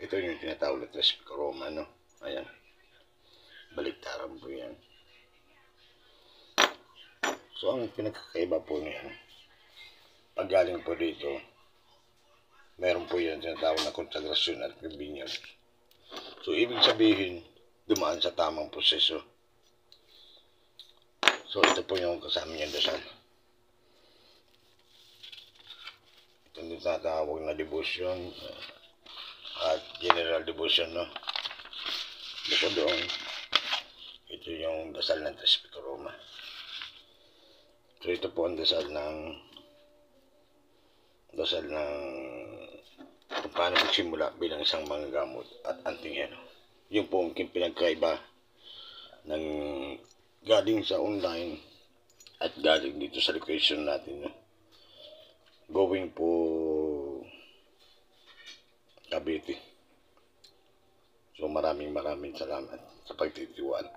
Ito yung tinatawag na Trispicaroma, no? Ayan. Baliktaran po yan. So, ang pinagkakaiba po niyan, pag galing po dito, meron po yan tinatawag na konsagrasyon at convenience. So, ibig sabihin, dumaan sa tamang proseso. So, ito po yung kasama niyang dasal. Ito yung tinatawag na devotion at general devotion, no? Ito doon, ito yung dasal ng Trispicaroma. So, ito po ang dasal ng kung paano magsimula bilang isang manggagamot at antingero. Yung po ang pinagkaiba ng galing sa online at galing dito sa location natin, no? Going po Cavite. So maraming salamat sa pagtitiwala.